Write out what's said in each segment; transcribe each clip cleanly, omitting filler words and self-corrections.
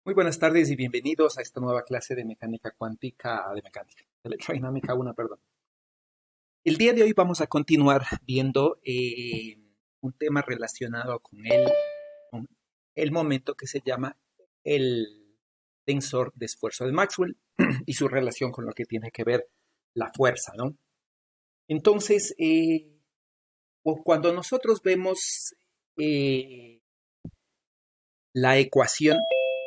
Muy buenas tardes y bienvenidos a esta nueva clase de mecánica cuántica, de electrodinámica 1, perdón. El día de hoy vamos a continuar viendo un tema relacionado con el momento que se llama el tensor de esfuerzo de Maxwell y su relación con lo que tiene que ver la fuerza, ¿no? Entonces, cuando nosotros vemos eh, la ecuación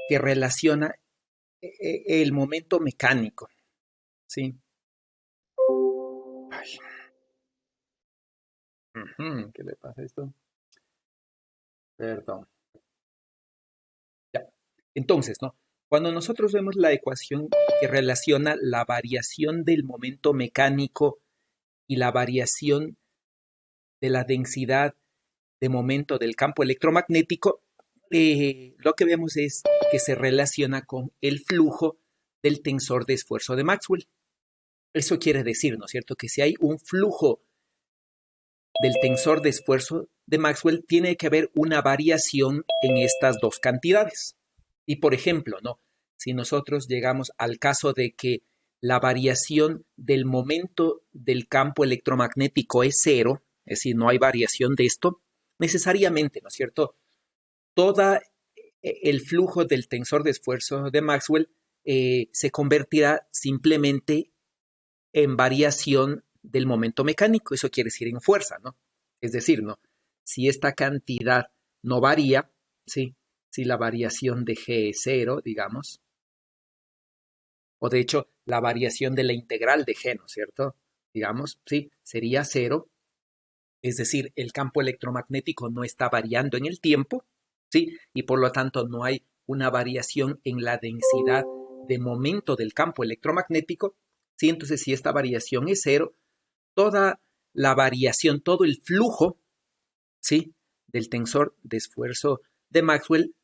que relaciona el momento mecánico, ¿sí? Ay, ¿qué le pasa a esto? Perdón. Ya. Entonces, ¿no? Cuando nosotros vemos la ecuación que relaciona la variación del momento mecánico y la variación de la densidad de momento del campo electromagnético, lo que vemos es que se relaciona con el flujo del tensor de esfuerzo de Maxwell. Eso quiere decir, ¿no es cierto?, que si hay un flujo del tensor de esfuerzo de Maxwell, tiene que haber una variación en estas dos cantidades. Y por ejemplo, ¿no? Si nosotros llegamos al caso de que la variación del momento del campo electromagnético es cero, es decir, no hay variación de esto, necesariamente, ¿no es cierto? Todo el flujo del tensor de esfuerzo de Maxwell se convertirá simplemente en variación del momento mecánico. Eso quiere decir en fuerza, ¿no? Es decir, ¿no? Si esta cantidad no varía, ¿sí? Si la variación de G es cero, digamos, o de hecho la variación de la integral de G, ¿no es cierto? Digamos, sí, sería cero, es decir, el campo electromagnético no está variando en el tiempo, ¿sí? Y por lo tanto no hay una variación en la densidad de momento del campo electromagnético, ¿sí? Entonces, si esta variación es cero, toda la variación, todo el flujo, ¿sí?, del tensor de esfuerzo de Maxwell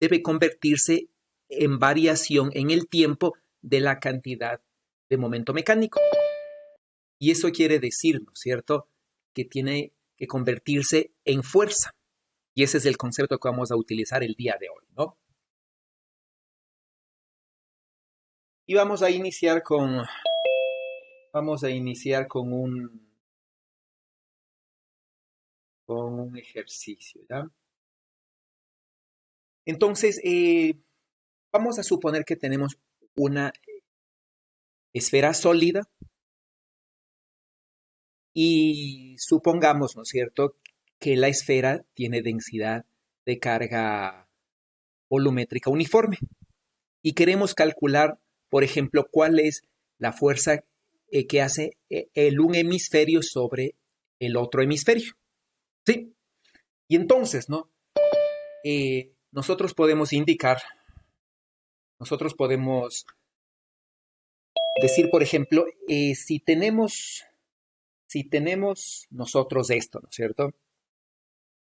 debe convertirse en variación en el tiempo de la cantidad de momento mecánico. Y eso quiere decir, ¿no es cierto?, que tiene que convertirse en fuerza. Y ese es el concepto que vamos a utilizar el día de hoy, ¿no? Y vamos a iniciar con un ejercicio, ¿ya? Entonces, vamos a suponer que tenemos una esfera sólida y supongamos, ¿no es cierto?, que la esfera tiene densidad de carga volumétrica uniforme y queremos calcular, por ejemplo, cuál es la fuerza que hace el un hemisferio sobre el otro hemisferio, ¿sí? Y entonces, ¿no? Nosotros podemos decir, por ejemplo, si tenemos nosotros esto, ¿no es cierto?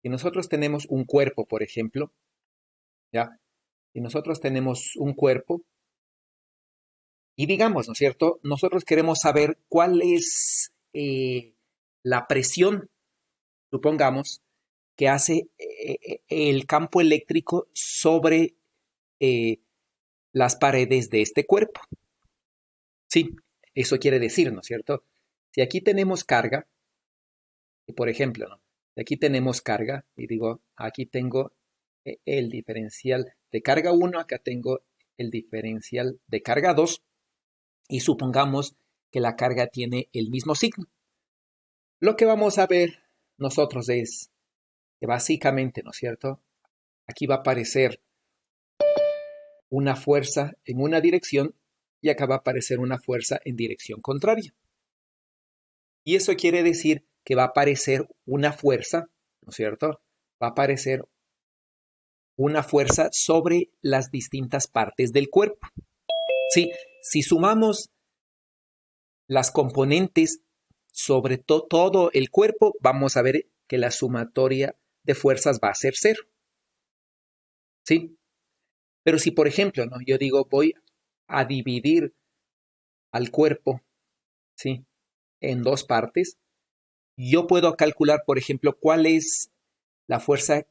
Si nosotros tenemos un cuerpo, por ejemplo, ¿ya? Si nosotros tenemos un cuerpo y digamos, ¿no es cierto? Nosotros queremos saber cuál es la presión, supongamos, que hace el campo eléctrico sobre eh, las paredes de este cuerpo. Sí, eso quiere decir, ¿no es cierto? Si aquí tenemos carga, y por ejemplo, ¿no? Si aquí tenemos carga, y digo, aquí tengo el diferencial de carga 1, acá tengo el diferencial de carga 2, y supongamos que la carga tiene el mismo signo. Lo que vamos a ver nosotros es que básicamente, ¿no es cierto? Aquí va a aparecer una fuerza en una dirección y acá va a aparecer una fuerza en dirección contraria. Y eso quiere decir que va a aparecer una fuerza, ¿no es cierto? Va a aparecer una fuerza sobre las distintas partes del cuerpo. Sí, si sumamos las componentes sobre todo el cuerpo, vamos a ver que la sumatoria de fuerzas va a ser cero. ¿Sí? Pero si, por ejemplo, ¿no?, yo digo, voy a dividir al cuerpo, ¿sí?, en dos partes, yo puedo calcular, por ejemplo, cuál es la fuerza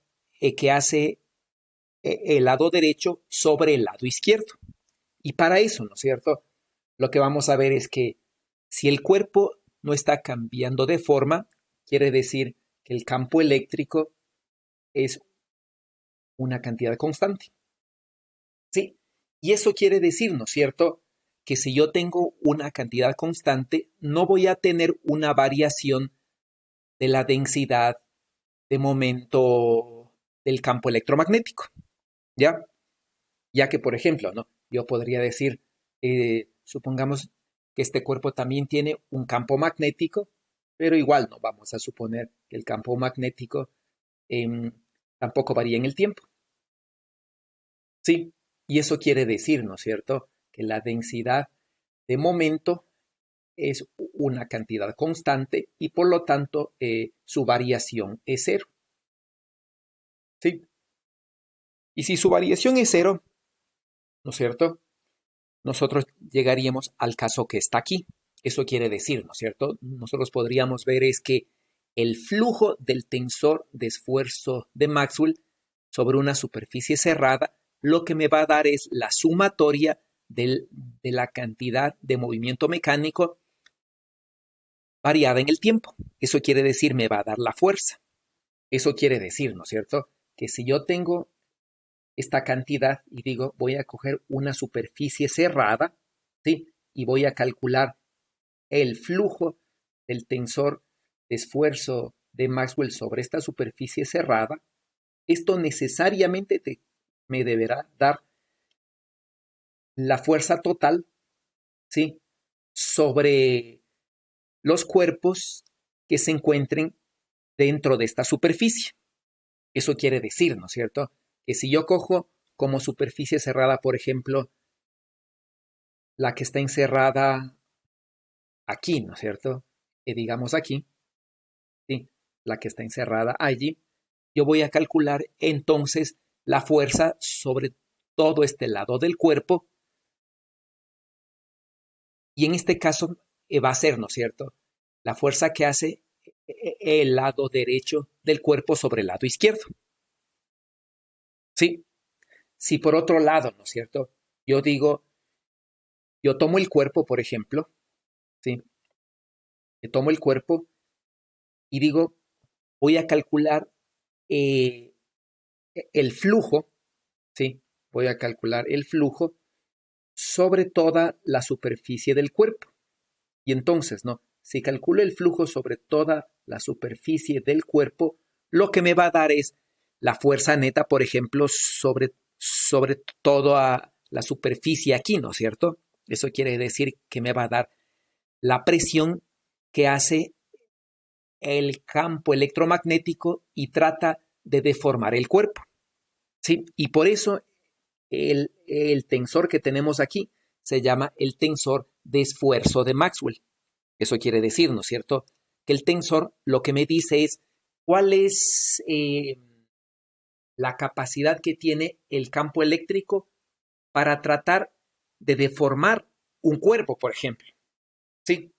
que hace el lado derecho sobre el lado izquierdo. Y para eso, ¿no es cierto? Lo que vamos a ver es que si el cuerpo no está cambiando de forma, quiere decir que el campo eléctrico es una cantidad constante. ¿Sí? Y eso quiere decir, ¿no es cierto?, que si yo tengo una cantidad constante, no voy a tener una variación de la densidad de momento del campo electromagnético, ¿ya? Ya que, por ejemplo, ¿no? Yo podría decir, supongamos que este cuerpo también tiene un campo magnético, pero igual no vamos a suponer que el campo magnético em, tampoco varía en el tiempo. Sí, y eso quiere decir, ¿no es cierto?, que la densidad de momento es una cantidad constante y por lo tanto su variación es cero. ¿Sí? Y si su variación es cero, ¿no es cierto?, nosotros llegaríamos al caso que está aquí. Eso quiere decir, ¿no es cierto?, nosotros podríamos ver es que el flujo del tensor de esfuerzo de Maxwell sobre una superficie cerrada, lo que me va a dar es la sumatoria de la cantidad de movimiento mecánico variada en el tiempo. Eso quiere decir, me va a dar la fuerza. Eso quiere decir, ¿no es cierto?, que si yo tengo esta cantidad y digo, voy a coger una superficie cerrada, ¿sí?, y voy a calcular el flujo del tensor de esfuerzo de Maxwell sobre esta superficie cerrada, esto necesariamente me deberá dar la fuerza total, ¿sí?, sobre los cuerpos que se encuentren dentro de esta superficie. Eso quiere decir, ¿no es cierto?, que si yo cojo como superficie cerrada, por ejemplo, la que está encerrada aquí, ¿no es cierto?, digamos aquí, ¿sí?, la que está encerrada allí, yo voy a calcular entonces la fuerza sobre todo este lado del cuerpo y en este caso va a ser, ¿no es cierto?, la fuerza que hace el lado derecho del cuerpo sobre el lado izquierdo. Sí, si por otro lado, ¿no es cierto?, yo digo, yo tomo el cuerpo, por ejemplo, ¿sí?, yo tomo el cuerpo y digo, voy a calcular eh, el flujo, ¿sí?, voy a calcular el flujo sobre toda la superficie del cuerpo. Y entonces, ¿no?, si calculo el flujo sobre toda la superficie del cuerpo, lo que me va a dar es la fuerza neta, por ejemplo, sobre toda la superficie aquí, ¿no es cierto? Eso quiere decir que me va a dar la presión que hace el campo electromagnético y trata de deformar el cuerpo, ¿sí? Y por eso el tensor que tenemos aquí se llama el tensor de esfuerzo de Maxwell. Eso quiere decir, ¿no es cierto?, que el tensor lo que me dice es cuál es la capacidad que tiene el campo eléctrico para tratar de deformar un cuerpo, por ejemplo. Sí,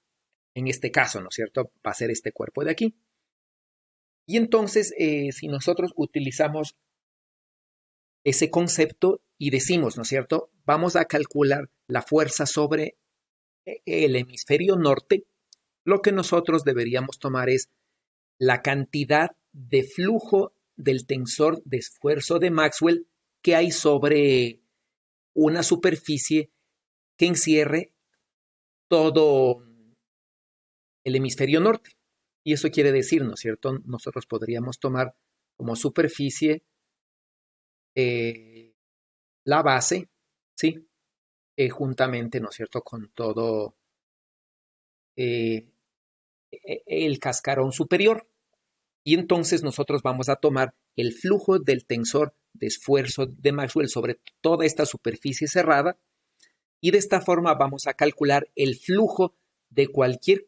en este caso, ¿no es cierto?, va a ser este cuerpo de aquí. Y entonces, si nosotros utilizamos ese concepto y decimos, ¿no es cierto?, vamos a calcular la fuerza sobre el hemisferio norte, lo que nosotros deberíamos tomar es la cantidad de flujo del tensor de esfuerzo de Maxwell que hay sobre una superficie que encierre todo el hemisferio norte. Y eso quiere decir, ¿no es cierto?, nosotros podríamos tomar como superficie la base, ¿sí?, juntamente, ¿no es cierto?, con todo el cascarón superior. Y entonces nosotros vamos a tomar el flujo del tensor de esfuerzo de Maxwell sobre toda esta superficie cerrada y de esta forma vamos a calcular el flujo de cualquier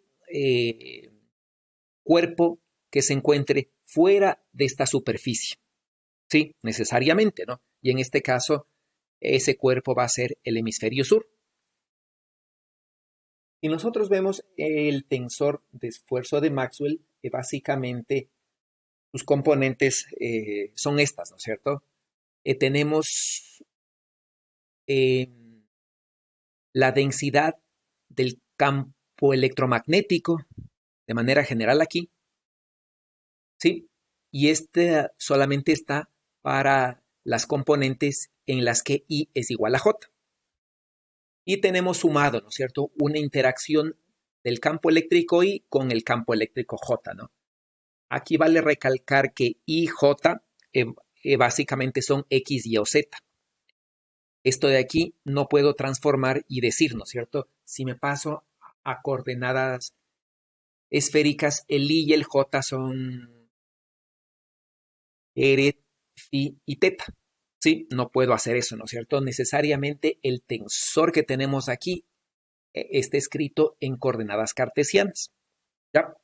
cuerpo que se encuentre fuera de esta superficie. Sí, necesariamente, ¿no? Y en este caso, ese cuerpo va a ser el hemisferio sur. Y nosotros vemos el tensor de esfuerzo de Maxwell, que básicamente sus componentes son estas, ¿no es cierto? tenemos eh, la densidad del campo electromagnético de manera general aquí, ¿sí? Y este solamente está para las componentes en las que I es igual a J. Y tenemos sumado, ¿no es cierto?, una interacción del campo eléctrico I con el campo eléctrico J, ¿no? Aquí vale recalcar que I y J básicamente son X, Y o Z. Esto de aquí no puedo transformar y decir, ¿no es cierto? Si me paso a coordenadas esféricas, el I y el J son R, Phi y teta. Sí, no puedo hacer eso, ¿no es cierto? Necesariamente el tensor que tenemos aquí está escrito en coordenadas cartesianas. ¿Ya?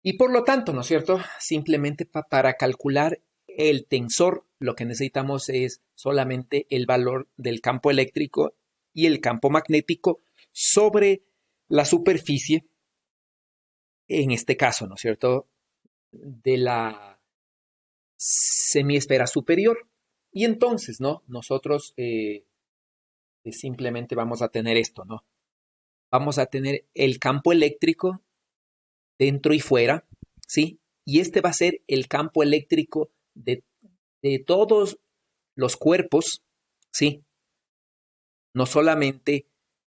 Y por lo tanto, ¿no es cierto? Simplemente para calcular el tensor, lo que necesitamos es solamente el valor del campo eléctrico y el campo magnético sobre la superficie, en este caso, ¿no es cierto?, de la semiesfera superior. Y entonces, ¿no? Nosotros simplemente vamos a tener esto, ¿no? Vamos a tener el campo eléctrico dentro y fuera, ¿sí? Y este va a ser el campo eléctrico de todos los cuerpos, ¿sí? No solamente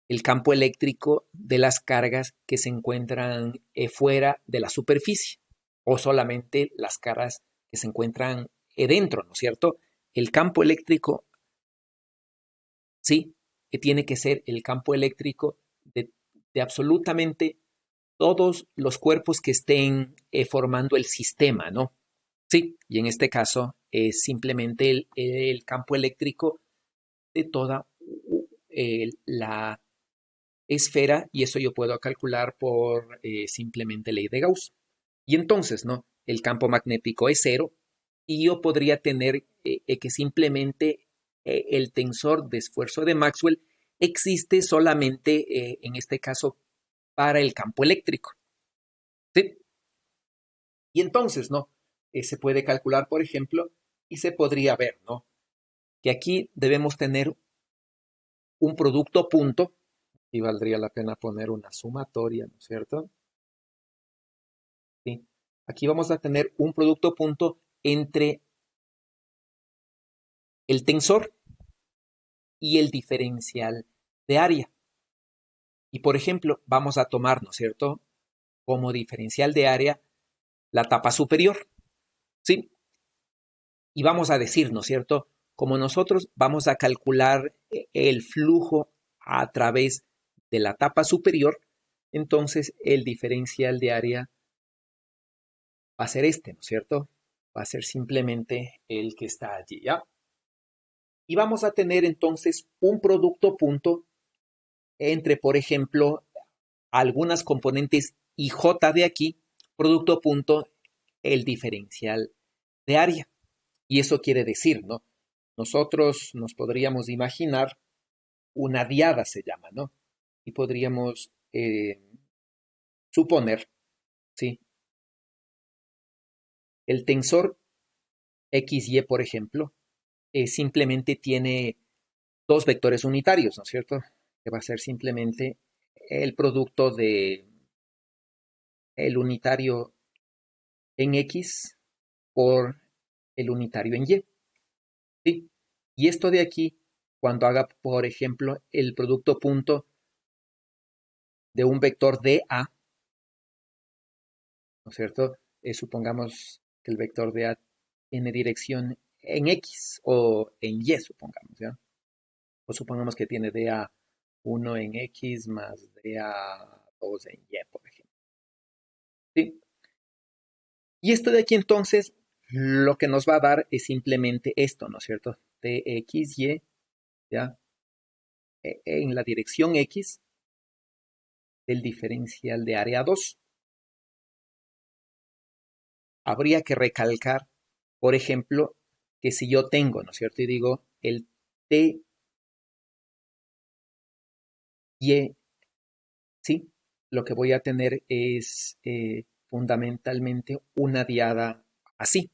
el campo eléctrico de las cargas que se encuentran fuera de la superficie, o solamente las cargas que se encuentran dentro, ¿no es cierto? El campo eléctrico, sí, que tiene que ser el campo eléctrico de absolutamente todos los cuerpos que estén formando el sistema, ¿no? Sí, y en este caso es simplemente el campo eléctrico de toda la esfera, y eso yo puedo calcular por simplemente ley de Gauss. Y entonces, ¿no? El campo magnético es cero, y yo podría tener que simplemente el tensor de esfuerzo de Maxwell existe solamente, en este caso, para el campo eléctrico. ¿Sí? Y entonces, ¿no? Se puede calcular, por ejemplo, y se podría ver, ¿no? Que aquí debemos tener un producto punto, y valdría la pena poner una sumatoria, ¿no es cierto? ¿Sí? Aquí vamos a tener un producto punto entre el tensor y el diferencial de área. Y por ejemplo, vamos a tomar, ¿no es cierto?, como diferencial de área la tapa superior, ¿sí? Y vamos a decir, ¿no es cierto?, como nosotros vamos a calcular el flujo a través de la tapa superior, entonces el diferencial de área va a ser este, ¿no es cierto? Va a ser simplemente el que está allí, ¿ya? Y vamos a tener entonces un producto punto entre, por ejemplo, algunas componentes IJ de aquí, producto punto, el diferencial de área. Y eso quiere decir, ¿no? Nosotros nos podríamos imaginar una diada, se llama, ¿no? Y podríamos suponer, ¿sí? El tensor XY, por ejemplo, simplemente tiene dos vectores unitarios, ¿no es cierto? Que va a ser simplemente el producto de el unitario en X por el unitario en Y. ¿Sí? Y esto de aquí, cuando haga, por ejemplo, el producto punto de un vector dA, ¿no es cierto? Supongamos que el vector dA tiene dirección en X o en Y, supongamos, ¿ya? O supongamos que tiene dA1 en X más dA2 en Y, por ejemplo. ¿Sí? Y esto de aquí entonces lo que nos va a dar es simplemente esto, ¿no es cierto? Txy, ¿ya? En la dirección X del diferencial de área 2. Habría que recalcar, por ejemplo, que si yo tengo, ¿no es cierto? Y digo el Ty, ¿sí? Lo que voy a tener es fundamentalmente una diada así.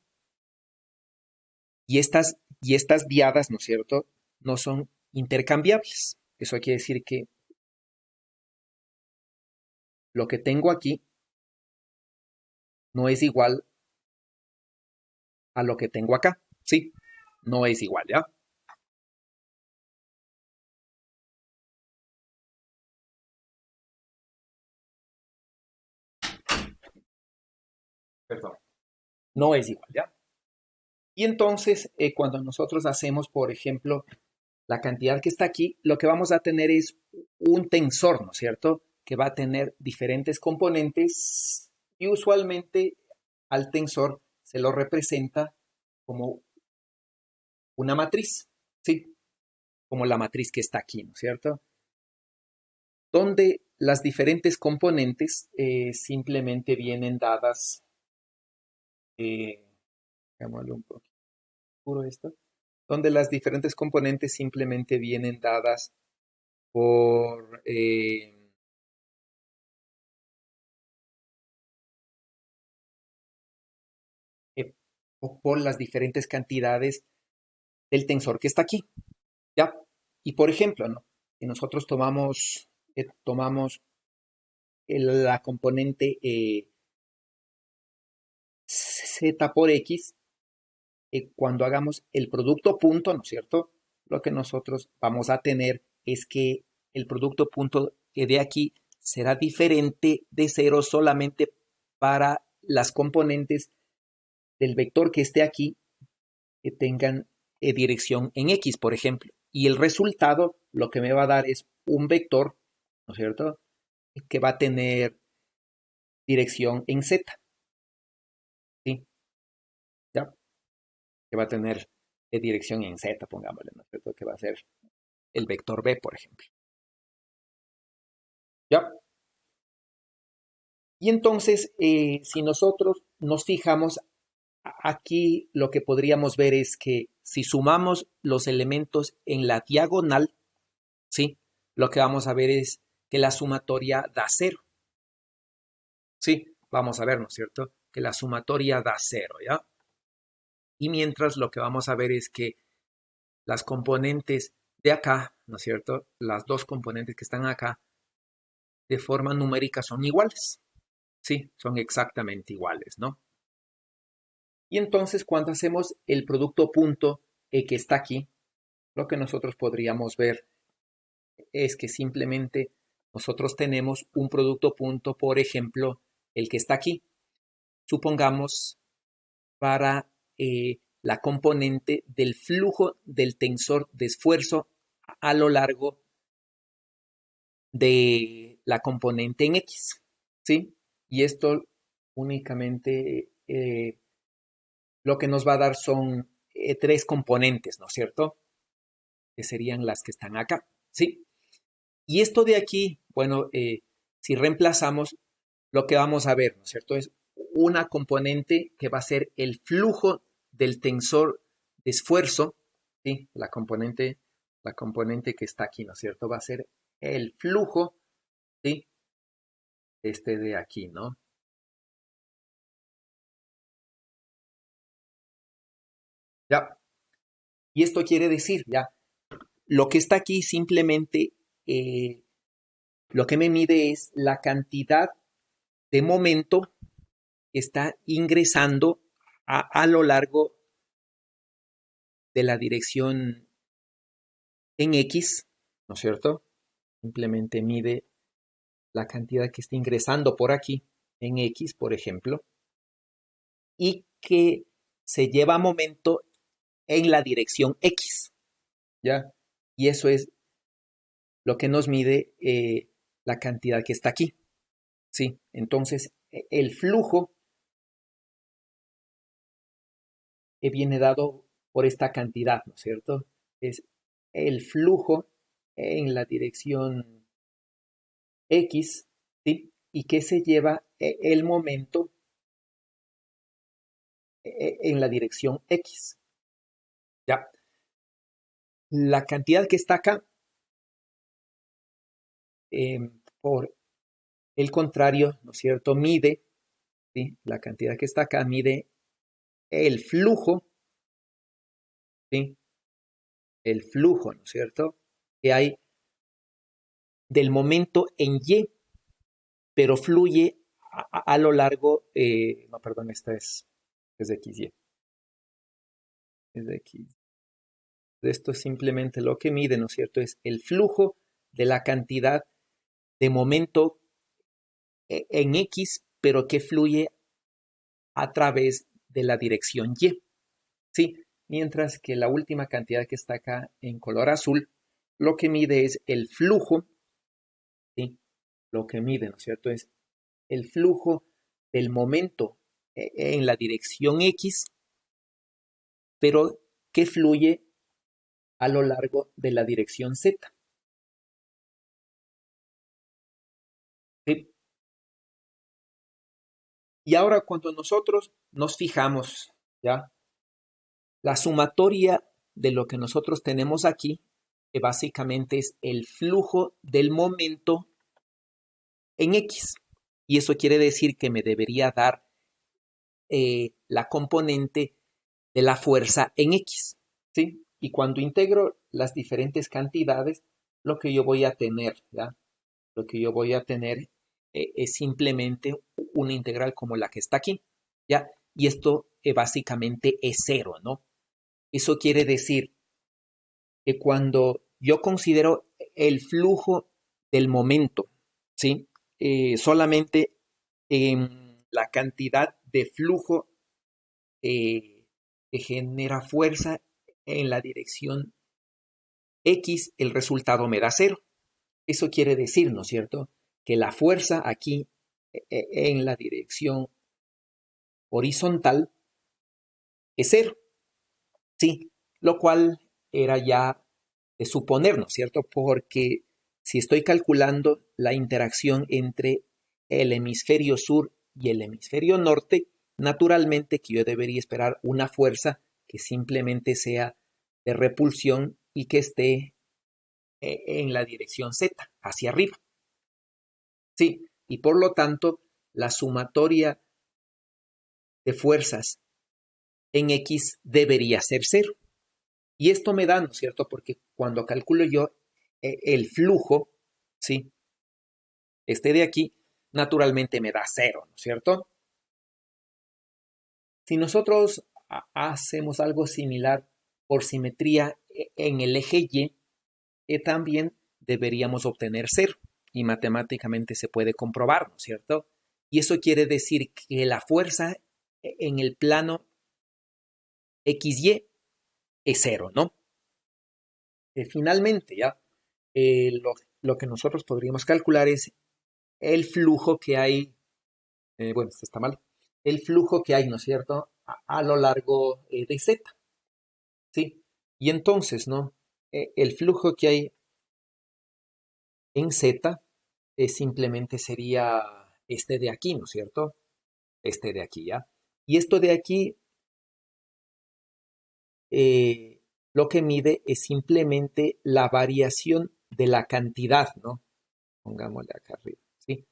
Y estas Y estas diadas, ¿no es cierto?, no son intercambiables. Eso quiere decir que lo que tengo aquí no es igual a lo que tengo acá. Sí, no es igual, ¿ya? Perdón. No es igual, ¿ya? Y entonces, cuando nosotros hacemos, por ejemplo, la cantidad que está aquí, lo que vamos a tener es un tensor, ¿no es cierto?, que va a tener diferentes componentes y usualmente al tensor se lo representa como una matriz, ¿sí? Como la matriz que está aquí, ¿no es cierto? Donde las diferentes componentes simplemente vienen dadas, eh, llamémoslo un poco oscuro esto, donde las diferentes componentes simplemente vienen dadas por, eh, por las diferentes cantidades del tensor que está aquí, ¿ya? Y por ejemplo, ¿no? Si nosotros tomamos la componente z por x, cuando hagamos el producto punto, ¿no es cierto? Lo que nosotros vamos a tener es que el producto punto de aquí será diferente de cero solamente para las componentes del vector que esté aquí que tengan dirección en X, por ejemplo. Y el resultado lo que me va a dar es un vector, ¿no es cierto?, que va a tener dirección en Z, ¿sí? ¿Ya? Que va a tener dirección en Z, pongámosle, ¿no es cierto?, que va a ser el vector B, por ejemplo. ¿Ya? Y entonces, si nosotros nos fijamos aquí, lo que podríamos ver es que si sumamos los elementos en la diagonal, ¿sí? Lo que vamos a ver es que la sumatoria da cero. Sí, vamos a ver, ¿no es cierto?, que la sumatoria da cero, ¿ya? Y mientras lo que vamos a ver es que las componentes de acá, ¿no es cierto?, las dos componentes que están acá, de forma numérica son iguales. Sí, son exactamente iguales, ¿no? Y entonces cuando hacemos el producto punto que está aquí, lo que nosotros podríamos ver es que simplemente nosotros tenemos un producto punto, por ejemplo, el que está aquí. Supongamos para la componente del flujo del tensor de esfuerzo a lo largo de la componente en X, ¿sí? Y esto únicamente lo que nos va a dar son tres componentes, ¿no es cierto?, que serían las que están acá, ¿sí? Y esto de aquí, bueno, si reemplazamos, lo que vamos a ver, ¿no es cierto?, es una componente que va a ser el flujo del tensor de esfuerzo, ¿sí? La componente que está aquí, ¿no es cierto?, va a ser el flujo, ¿sí?, este de aquí, ¿no? Ya. Y esto quiere decir, ya, lo que está aquí simplemente, eh, lo que me mide es la cantidad de momento que está ingresando a lo largo de la dirección en X, ¿no es cierto? Simplemente mide la cantidad que está ingresando por aquí en X, por ejemplo, y que se lleva a momento en la dirección X, ¿ya? Y eso es lo que nos mide la cantidad que está aquí, ¿sí? Entonces, el flujo viene dado por esta cantidad, ¿no es cierto? Es el flujo en la dirección X, ¿sí? Y que se lleva el momento en la dirección X, ¿ya? La cantidad que está acá, por el contrario, ¿no es cierto?, mide, ¿sí? La cantidad que está acá mide el flujo ¿sí? El flujo, ¿no es cierto?, que hay del momento en Y, pero fluye a lo largo, no, perdón, es de XY, es de X. Esto es simplemente lo que mide, ¿no es cierto? Es el flujo de la cantidad de momento en X, pero que fluye a través de la dirección Y, ¿sí? Mientras que la última cantidad que está acá en color azul, lo que mide es el flujo, ¿sí? Lo que mide, ¿no es cierto? Es el flujo del momento en la dirección X, pero que fluye a lo largo de la dirección Z, ¿sí? Y ahora cuando nosotros nos fijamos, ¿ya? La sumatoria de lo que nosotros tenemos aquí, que básicamente es el flujo del momento en X. Y eso quiere decir que me debería dar la componente de la fuerza en X, ¿sí? Y cuando integro las diferentes cantidades, lo que yo voy a tener, ¿ya? Lo que yo voy a tener es simplemente una integral como la que está aquí, ¿ya? Y esto básicamente es cero, ¿no? Eso quiere decir que cuando yo considero el flujo del momento, ¿sí? Solamente la cantidad de flujo que genera fuerza en la dirección X, el resultado me da cero. Eso quiere decir, ¿no es cierto?, que la fuerza aquí en la dirección horizontal es cero, ¿sí? Lo cual era ya de suponer, ¿no es cierto? Porque si estoy calculando la interacción entre el hemisferio sur y el hemisferio norte, naturalmente que yo debería esperar una fuerza que simplemente sea de repulsión y que esté en la dirección Z, hacia arriba. Sí, y por lo tanto, la sumatoria de fuerzas en X debería ser cero. Y esto me da, ¿no es cierto? Porque cuando calculo yo el flujo, ¿sí? Este de aquí, naturalmente me da cero, ¿no es cierto? Si nosotros hacemos algo similar por simetría en el eje Y, también deberíamos obtener cero. Y matemáticamente se puede comprobar, ¿no es cierto? Y eso quiere decir que la fuerza en el plano XY es cero, ¿no? Finalmente, ya, lo que nosotros podríamos calcular es el flujo que hay, bueno, esto está mal, el flujo que hay, ¿no es cierto?, a lo largo de Z, ¿sí? Y entonces, ¿no? El flujo que hay en Z simplemente sería este de aquí, ¿no es cierto? Este de aquí, ¿ya? Y esto de aquí, lo que mide es simplemente la variación de la cantidad, ¿no? Pongámosle acá arriba, ¿sí?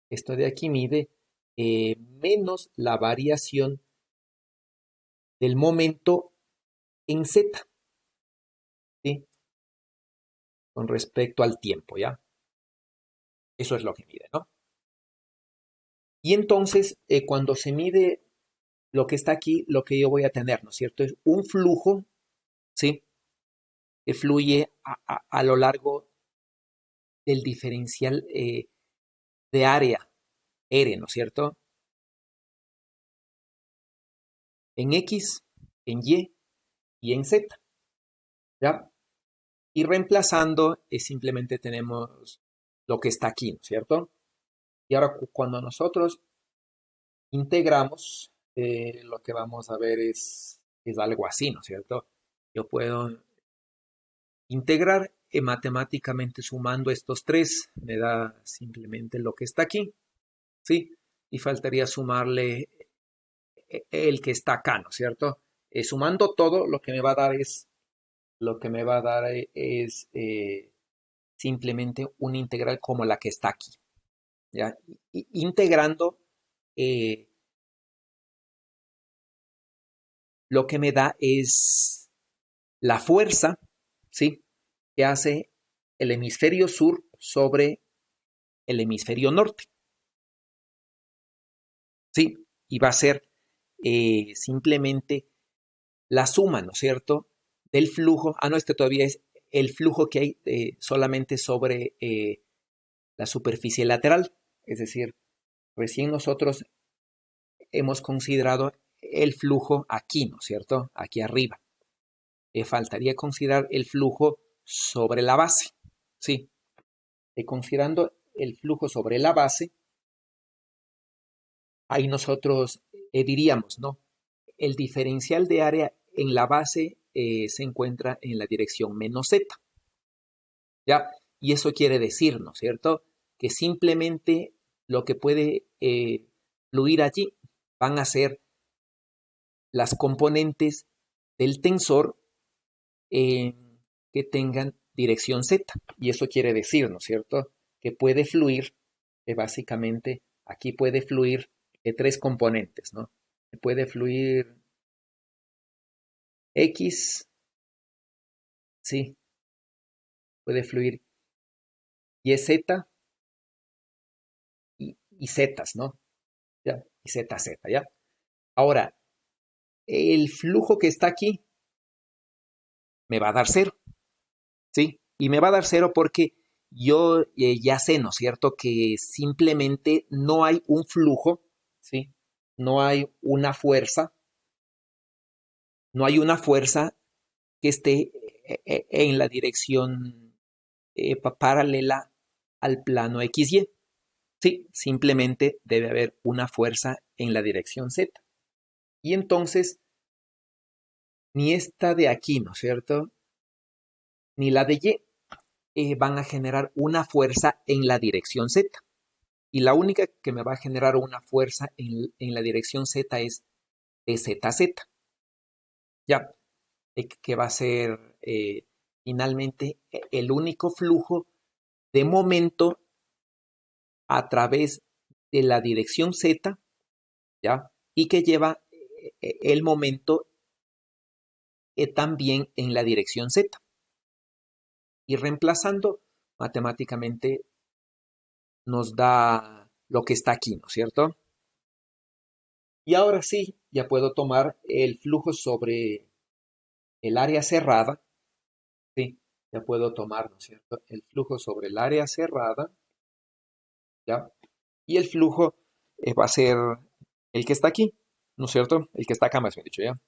Esto de aquí mide menos la variación del momento en Z, ¿sí? Con respecto al tiempo, ¿ya? Eso es lo que mide, ¿no? Y entonces, cuando se mide lo que está aquí, lo que yo voy a tener, ¿no es cierto? Es un flujo, ¿sí? Que fluye a lo largo del diferencial de área, R, ¿no es cierto? En X, en y en Z, ¿ya? Y reemplazando, simplemente tenemos lo que está aquí, ¿no es cierto? Y ahora cuando nosotros integramos, lo que vamos a ver es algo así, ¿no es cierto? Yo puedo integrar matemáticamente sumando estos tres, me da simplemente lo que está aquí, ¿sí? Y faltaría sumarle el que está acá, ¿no es cierto? Sumando todo, lo que me va a dar es simplemente una integral como la que está aquí, ¿ya? Integrando, eh, lo que me da es la fuerza, ¿sí?, que hace el hemisferio sur sobre el hemisferio norte, ¿sí? Y va a ser simplemente la suma, ¿no es cierto?, del flujo. No, este todavía es el flujo que hay solamente sobre la superficie lateral. Es decir, recién nosotros hemos considerado el flujo aquí, ¿no es cierto?, aquí arriba. Faltaría considerar el flujo sobre la base, ¿sí? Considerando el flujo sobre la base, ahí nosotros diríamos, ¿no?, el diferencial de área en la base se encuentra en la dirección menos z, ¿ya? Y eso quiere decir, ¿no es cierto?, que simplemente lo que puede fluir allí van a ser las componentes del tensor eh, que tengan dirección z. Y eso quiere decir, ¿no es cierto?, que puede fluir, básicamente, aquí puede fluir tres componentes, ¿no? Puede fluir X, sí, puede fluir YZ y Z, ¿no? ¿Ya? Y ZZ, ¿ya? Ahora, el flujo que está aquí me va a dar cero, ¿sí? Y me va a dar cero porque yo ya sé, ¿no es cierto?, que simplemente no hay un flujo, ¿sí? No hay una fuerza, no hay una fuerza que esté en la dirección paralela al plano XY. Sí, simplemente debe haber una fuerza en la dirección Z. Y entonces, ni esta de aquí, ¿no es cierto?, ni la de Y van a generar una fuerza en la dirección Z. Y la única que me va a generar una fuerza en la dirección Z es ZZ. Ya, que va a ser finalmente el único flujo de momento a través de la dirección Z, ¿ya? Y que lleva el momento también en la dirección Z. Y reemplazando matemáticamente nos da lo que está aquí, ¿no es cierto? Y ahora sí, ya puedo tomar el flujo sobre el área cerrada, ¿sí? Ya puedo tomar, ¿no es cierto?, el flujo sobre el área cerrada, ¿ya? Y el flujo va a ser el que está aquí, ¿no es cierto? El que está acá, más bien dicho, ¿ya?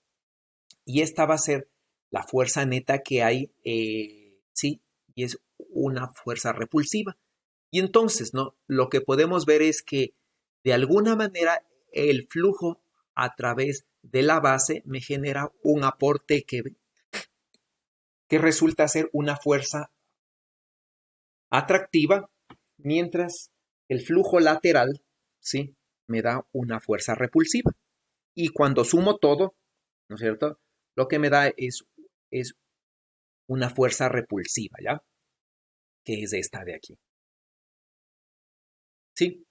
Y esta va a ser la fuerza neta que hay, sí, y es una fuerza repulsiva. Y entonces, ¿no?, lo que podemos ver es que de alguna manera el flujo a través de la base me genera un aporte que resulta ser una fuerza atractiva, mientras el flujo lateral, ¿sí?, me da una fuerza repulsiva. Y cuando sumo todo, ¿no es cierto?, lo que me da es una fuerza repulsiva, ¿ya?, que es esta de aquí. Sí.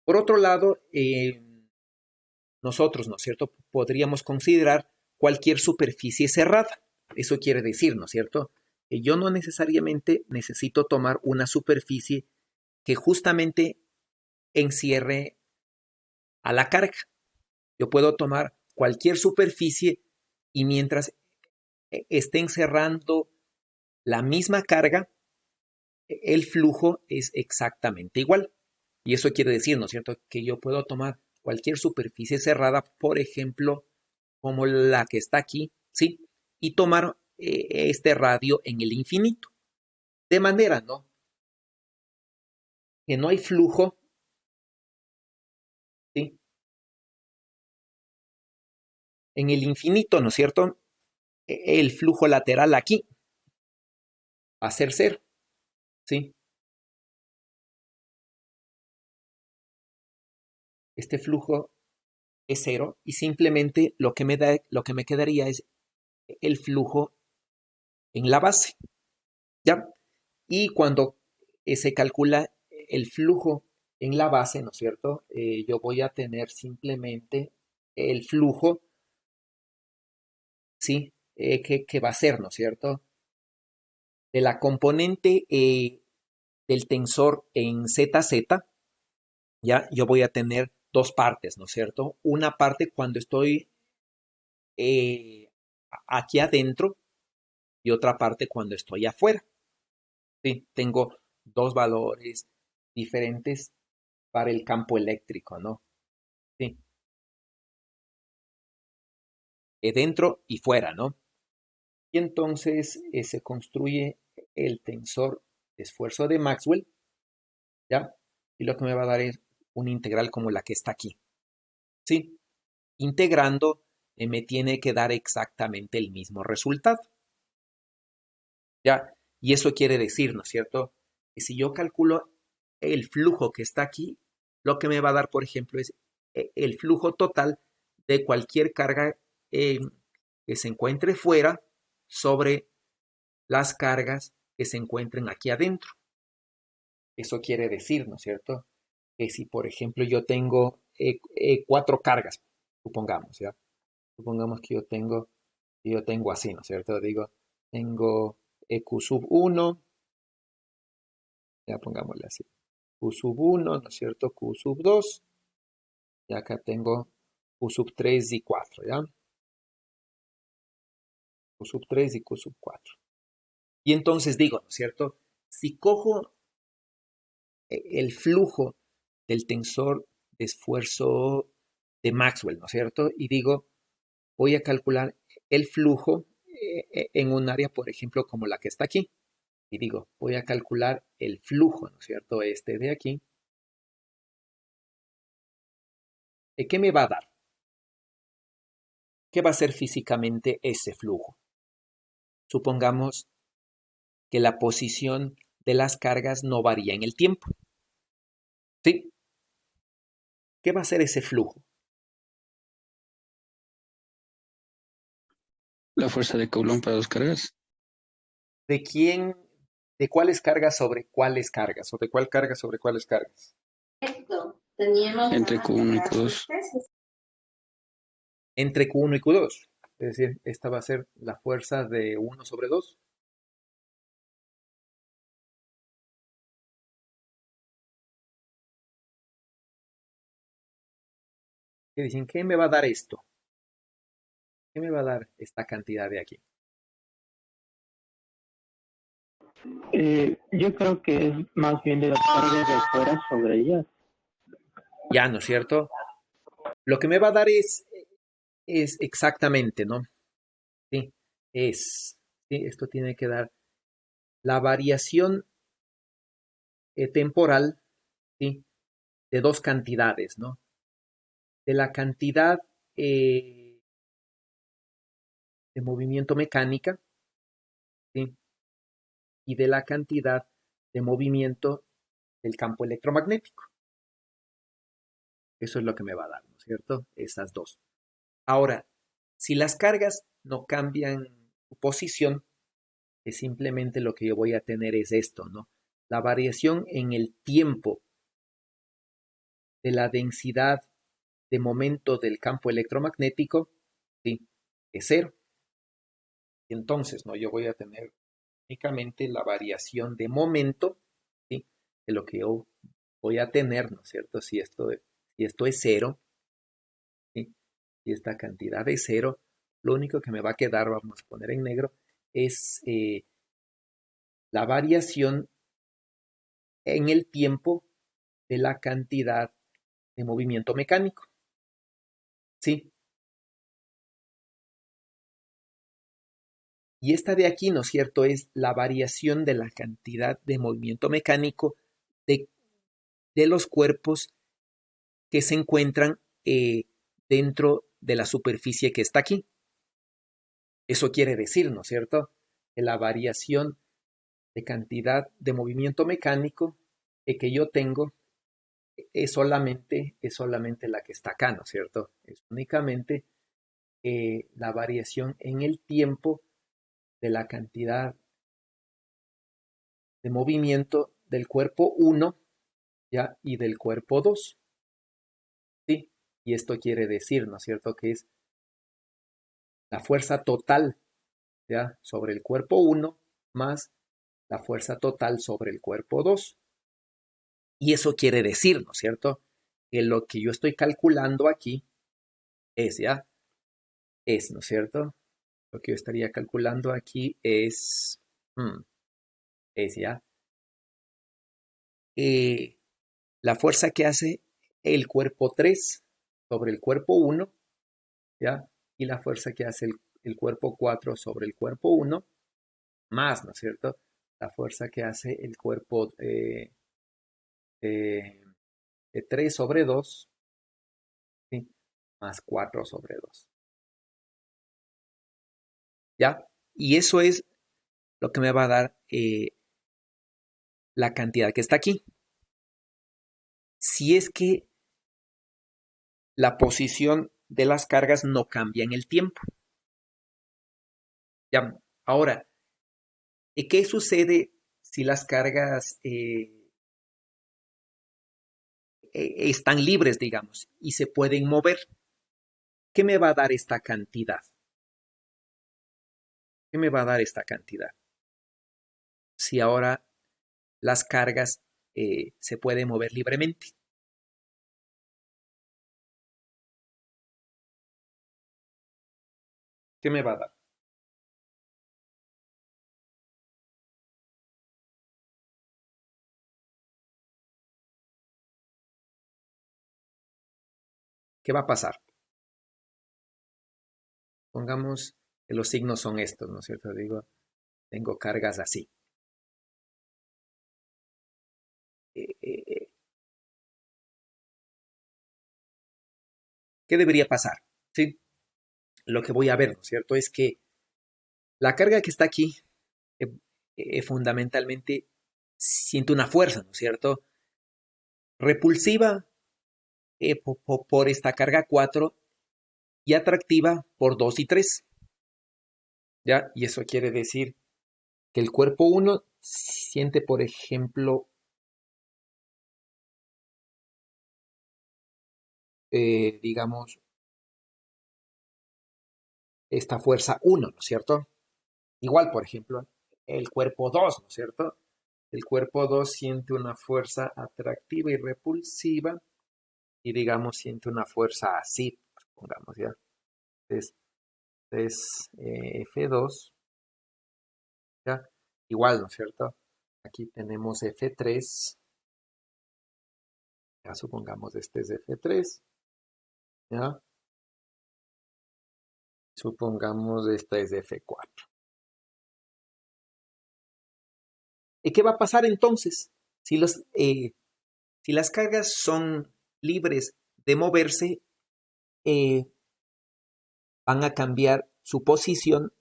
Por otro lado, nosotros, ¿no es cierto?, podríamos considerar cualquier superficie cerrada. Eso quiere decir, ¿no es cierto?, que yo no necesariamente necesito tomar una superficie que justamente encierre a la carga. Yo puedo tomar cualquier superficie y mientras esté encerrando la misma carga, el flujo es exactamente igual. Y eso quiere decir, ¿no es cierto?, que yo puedo tomar cualquier superficie cerrada, por ejemplo, como la que está aquí, ¿sí?, y tomar este radio en el infinito. De manera, ¿no?, que no hay flujo, ¿sí?, en el infinito, ¿no es cierto?, el flujo lateral aquí va a ser cero, ¿sí? Este flujo es cero y simplemente lo que me quedaría es el flujo en la base, ¿ya? Y cuando se calcula el flujo en la base, ¿no es cierto?, yo voy a tener simplemente el flujo, ¿sí?, que va a ser, ¿no es cierto? De la componente del tensor en ZZ, ya yo voy a tener dos partes, ¿no es cierto? Una parte cuando estoy eh, aquí adentro y otra parte cuando estoy afuera. Sí, tengo dos valores diferentes para el campo eléctrico, ¿no? Sí, dentro y fuera, ¿no? Y entonces se construye el tensor de esfuerzo de Maxwell, ¿ya? Y lo que me va a dar es una integral como la que está aquí, ¿sí? Integrando me tiene que dar exactamente el mismo resultado, ¿ya? Y eso quiere decir, ¿no es cierto? Que si yo calculo el flujo que está aquí, lo que me va a dar, por ejemplo, es el flujo total de cualquier carga eh, que se encuentre fuera sobre las cargas que se encuentren aquí adentro. Eso quiere decir, ¿no es cierto? Que si, por ejemplo, yo tengo cuatro cargas, supongamos, ¿ya? Supongamos que yo tengo así, ¿no es cierto? Digo, tengo Q sub 1, ya pongámosle así, Q sub 1, ¿no es cierto? Q sub 2, y acá tengo Q sub 3 y 4, ¿ya? Q sub 3 y Q sub 4. Y entonces digo, ¿no es cierto? Si cojo el flujo del tensor de esfuerzo de Maxwell, ¿no es cierto? Y digo, voy a calcular el flujo en un área, por ejemplo, como la que está aquí. Y digo, voy a calcular el flujo, ¿no es cierto? Este de aquí. ¿Qué me va a dar? ¿Qué va a ser físicamente ese flujo? Supongamos que la posición de las cargas no varía en el tiempo. ¿Sí? ¿Qué va a ser ese flujo? La fuerza de Coulomb para dos cargas. ¿De quién, de cuáles cargas sobre cuáles cargas? ¿O de cuál carga sobre cuáles cargas? Entre Q1 y Q2. Entre Q1 y Q2. Es decir, esta va a ser la fuerza de 1 sobre 2. Que dicen, ¿qué me va a dar esto? ¿Qué me va a dar esta cantidad de aquí? Yo creo que es más bien de las cargas de afuera sobre ellas. Ya, ¿no es cierto? Lo que me va a dar es exactamente, ¿no? Sí, sí, esto tiene que dar la variación temporal, ¿sí? De dos cantidades, ¿no? De la cantidad de movimiento mecánica, ¿sí? Y de la cantidad de movimiento del campo electromagnético. Eso es lo que me va a dar, ¿no es cierto? Esas dos. Ahora, si las cargas no cambian su posición, es simplemente lo que yo voy a tener es esto, ¿no? La variación en el tiempo de la densidad de momento del campo electromagnético, ¿sí? Es cero. Y entonces, ¿no? Yo voy a tener únicamente la variación de momento, ¿sí? De lo que yo voy a tener, ¿no es cierto? Si esto es cero, ¿sí? Y esta cantidad es cero, lo único que me va a quedar, vamos a poner en negro, es la variación en el tiempo de la cantidad de movimiento mecánico, ¿sí? Y esta de aquí, ¿no es cierto?, es la variación de la cantidad de movimiento mecánico de, de los cuerpos que se encuentran dentro de la superficie que está aquí. Eso quiere decir, ¿no es cierto?, que la variación de cantidad de movimiento mecánico que yo tengo es solamente la que está acá, ¿no es cierto? Es únicamente la variación en el tiempo de la cantidad de movimiento del cuerpo uno, ¿ya? Y del cuerpo 2, ¿sí? Y esto quiere decir, ¿no es cierto?, que es la fuerza total ¿ya? Sobre el cuerpo 1 más la fuerza total sobre el cuerpo 2. Y eso quiere decir, ¿no es cierto?, que lo que yo estoy calculando aquí es, ¿ya? Es, ¿no es cierto? Lo que yo estaría calculando aquí es, ¿ya? La fuerza que hace el cuerpo 3 sobre el cuerpo 1, ¿ya? Y la fuerza que hace el cuerpo 4 sobre el cuerpo 1, más, ¿no es cierto?, la fuerza que hace el cuerpo eh, de 3 sobre 2, ¿sí? Más 4 sobre 2, ¿ya? Y eso es lo que me va a dar la cantidad que está aquí. Si es que la posición de las cargas no cambia en el tiempo. ¿Ya? Ahora, ¿qué sucede si las cargas están libres, digamos, y se pueden mover? ¿Qué me va a dar esta cantidad? ¿Qué me va a dar esta cantidad? Si ahora las cargas se pueden mover libremente. ¿Qué me va a dar? ¿Qué va a pasar? Pongamos que los signos son estos, ¿no es cierto? Digo, tengo cargas así. ¿Qué debería pasar? ¿Sí? Lo que voy a ver, ¿no es cierto?, es que la carga que está aquí fundamentalmente siente una fuerza, ¿no es cierto?, repulsiva por esta carga 4 y atractiva por 2 y 3, ¿ya? Y eso quiere decir que el cuerpo 1 siente, por ejemplo, digamos, esta fuerza 1, ¿no es cierto? Igual, por ejemplo, el cuerpo 2, ¿no es cierto? El cuerpo 2 siente una fuerza atractiva y repulsiva y, digamos, siente una fuerza así, pongamos, ¿ya? Es F2, ¿ya? Igual, ¿no es cierto? Aquí tenemos F3, ya supongamos este es F3, ¿ya? Supongamos esta es F4. ¿Y qué va a pasar entonces? Si las cargas son libres de moverse, eh, van a cambiar su posición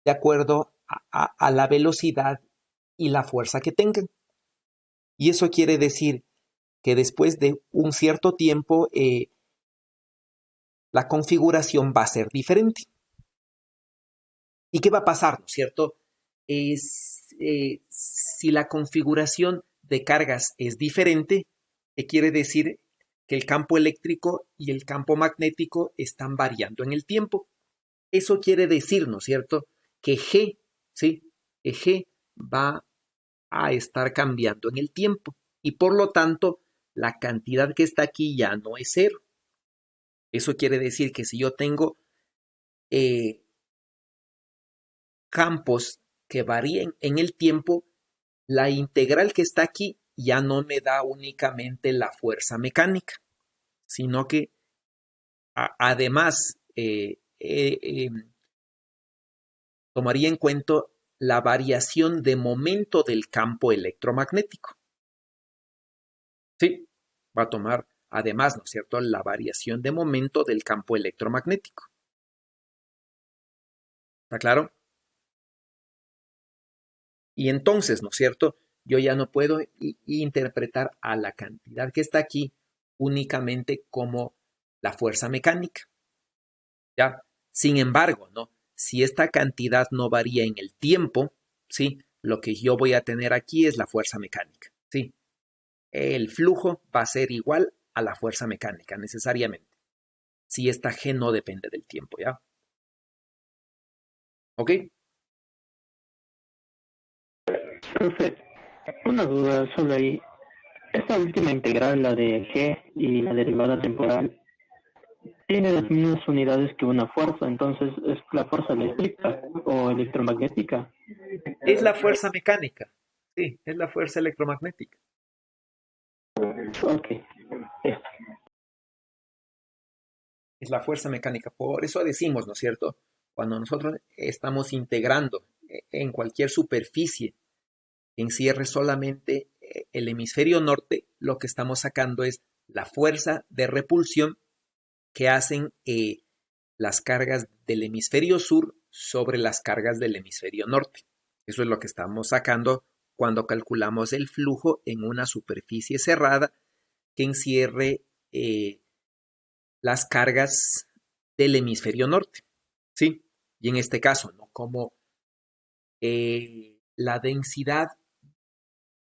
de acuerdo a la velocidad y la fuerza que tengan. Y eso quiere decir que después de un cierto tiempo la configuración va a ser diferente. ¿Y qué va a pasar, no es cierto? Si la configuración de cargas es diferente, quiere decir que el campo eléctrico y el campo magnético están variando en el tiempo. Eso quiere decir, ¿no es cierto?, que G, ¿sí?, que G va a estar cambiando en el tiempo y por lo tanto la cantidad que está aquí ya no es cero. Eso quiere decir que si yo tengo eh, campos que varíen en el tiempo, la integral que está aquí ya no me da únicamente la fuerza mecánica, sino que además tomaría en cuenta la variación de momento del campo electromagnético. Sí, va a tomar además, ¿no es cierto?, la variación de momento del campo electromagnético. ¿Está claro? Y entonces, ¿no es cierto?, yo ya no puedo interpretar a la cantidad que está aquí únicamente como la fuerza mecánica. ¿Ya? Sin embargo, ¿no?, si esta cantidad no varía en el tiempo, ¿sí?, lo que yo voy a tener aquí es la fuerza mecánica, ¿sí? El flujo va a ser igual a la fuerza mecánica, necesariamente, si esta G no depende del tiempo, ¿ya? ¿Ok? Profe, una duda solo ahí. Esta última integral, la de G y la derivada temporal, tiene las mismas unidades que una fuerza, entonces es la fuerza eléctrica o electromagnética. Es la fuerza mecánica. Sí, es la fuerza electromagnética. Ok. Es la fuerza mecánica. Por eso decimos, ¿no es cierto? Cuando nosotros estamos integrando en cualquier superficie que encierre solamente el hemisferio norte, lo que estamos sacando es la fuerza de repulsión que hacen las cargas del hemisferio sur sobre las cargas del hemisferio norte. Eso es lo que estamos sacando cuando calculamos el flujo en una superficie cerrada que encierre las cargas del hemisferio norte. ¿Sí? Y en este caso, ¿no? Como la densidad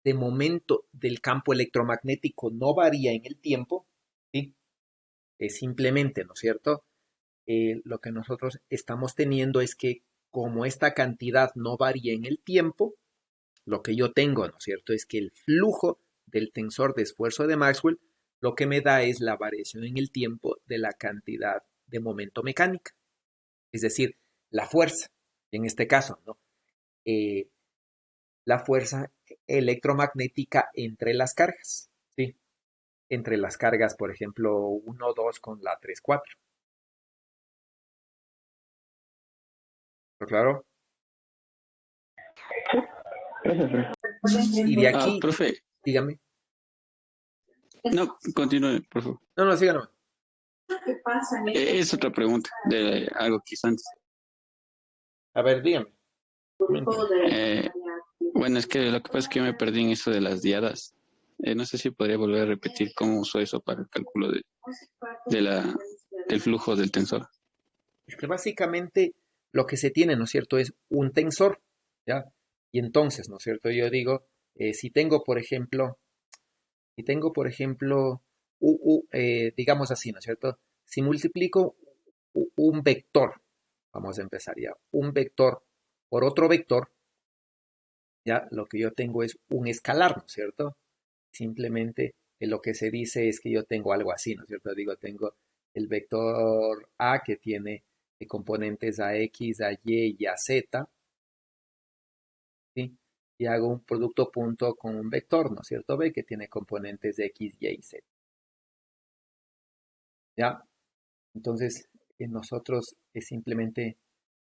de momento del campo electromagnético no varía en el tiempo, ¿sí? Es simplemente, ¿no es cierto? Lo que nosotros estamos teniendo es que como esta cantidad no varía en el tiempo, lo que yo tengo, ¿no es cierto? Es que el flujo del tensor de esfuerzo de Maxwell lo que me da es la variación en el tiempo de la cantidad de momento mecánica, es decir, la fuerza, en este caso, ¿no? Eh, la fuerza electromagnética entre las cargas, ¿sí? Entre las cargas, por ejemplo, 1, 2 con la 3, 4. ¿Pero claro? Gracias, profe. Y de aquí, Profe, dígame. no, continúe, por favor. No, no, síganos. Es otra pregunta de algo que hizo antes. A ver, dígame. Eh, bueno, es que lo que pasa es que yo me perdí en eso de las diadas. No sé si podría volver a repetir cómo usó eso para el cálculo de la, del flujo del tensor. Es que básicamente lo que se tiene, ¿no es cierto?, es un tensor, ¿ya? Y entonces, ¿no es cierto?, yo digo, si tengo, por ejemplo, digamos así, ¿no es cierto?, si multiplico un vector, vamos a empezar ya, un vector por otro vector, ya lo que yo tengo es un escalar, ¿no es cierto? Simplemente lo que se dice es que yo tengo algo así, ¿no es cierto? Digo, tengo el vector A que tiene componentes a X, a Y y a Z, ¿sí? Y hago un producto punto con un vector, ¿no es cierto? B que tiene componentes de X, Y y Z. ¿Ya? Entonces, nosotros simplemente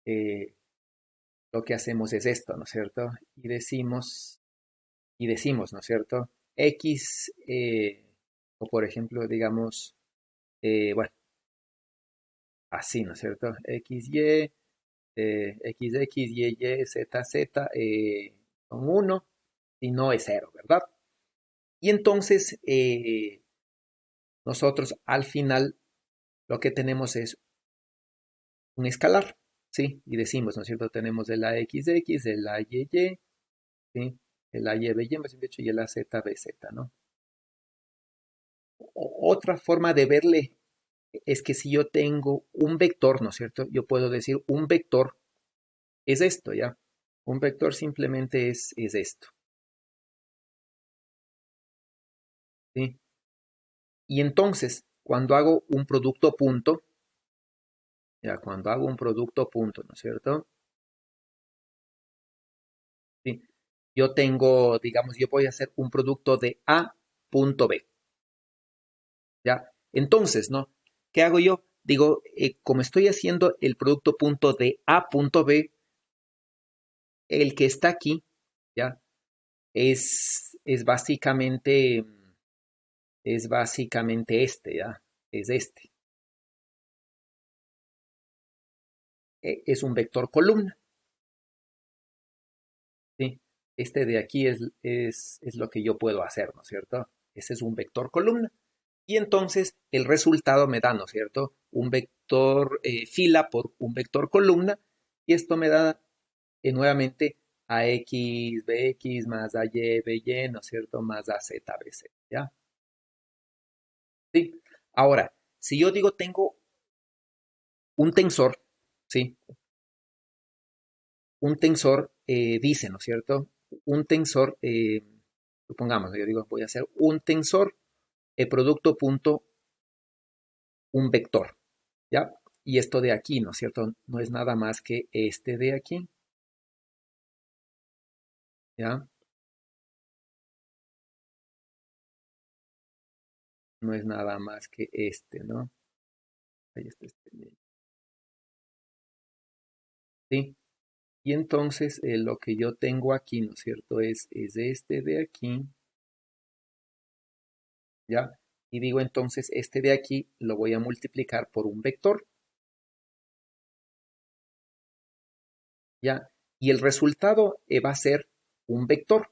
eh, lo que hacemos es esto, ¿no es cierto? Y decimos, ¿no es cierto? X, o por ejemplo, digamos, bueno, así, ¿no es cierto? X, Y, X, X, Y, Y, Z, Z, son 1 y no es 0, ¿verdad? Y entonces nosotros al final lo que tenemos es un escalar, ¿sí? Y decimos, ¿no es cierto? Tenemos el AXX, el AYY, ¿sí? El AYBY, más bien dicho, y el AZBZ, ¿no? Otra forma de verle es que si yo tengo un vector, ¿no es cierto? Yo puedo decir un vector es esto, ¿ya? Un vector simplemente es esto, ¿sí? Y entonces, cuando hago un producto punto, ya, cuando hago un producto punto, ¿no es cierto? ¿Sí? Yo tengo, digamos, yo voy a hacer un producto de A punto B, ¿ya? Entonces, ¿no? ¿Qué hago yo? Digo, como estoy haciendo el producto punto de A punto B, el que está aquí, ¿ya? Es básicamente, este, ¿ya? Es este. Es un vector columna, ¿sí? Este de aquí es lo que yo puedo hacer, ¿no es cierto? Ese es un vector columna. Y entonces el resultado me da, ¿no es cierto? Un vector fila por un vector columna. Y esto me da nuevamente a x bx más a y by, ¿no es cierto? Más a z bz, ¿ya? ¿Sí? Ahora, si yo digo tengo un tensor, ¿sí? Un tensor dice, ¿no es cierto? un tensor, supongamos, yo digo, voy a hacer un tensor producto punto un vector, ¿ya? Y esto de aquí, ¿no es cierto? No es nada más que este de aquí, ¿ya? No es nada más que este, ¿no? Ahí está este, ¿sí? Y entonces lo que yo tengo aquí, ¿no es cierto? Es este de aquí, ¿ya? Y digo entonces, este de aquí lo voy a multiplicar por un vector, ¿ya? Y el resultado va a ser un vector,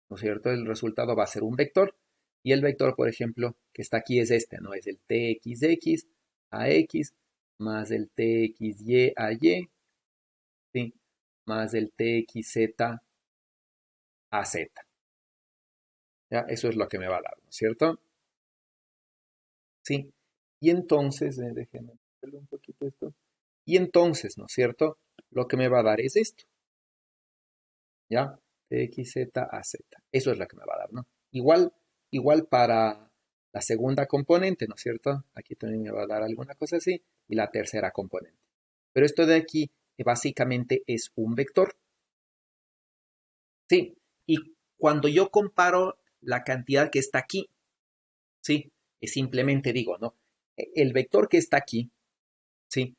¿no es cierto? El resultado va a ser un vector. Y el vector, por ejemplo, que está aquí es este, ¿no? Es el txx a x más el txy a y, ¿sí? Más el txz a z. ¿Ya? Eso es lo que me va a dar, ¿no es cierto? Sí. Y entonces, déjenme verlo un poquito esto. Y entonces, ¿no es cierto? Lo que me va a dar es esto, ¿ya? Txz a z. Eso es lo que me va a dar, ¿no? Igual para la segunda componente, ¿no es cierto? Aquí también me va a dar alguna cosa así. Y la tercera componente. Pero esto de aquí básicamente es un vector. Sí. Y cuando yo comparo la cantidad que está aquí, sí, simplemente digo, ¿no? El vector que está aquí, sí,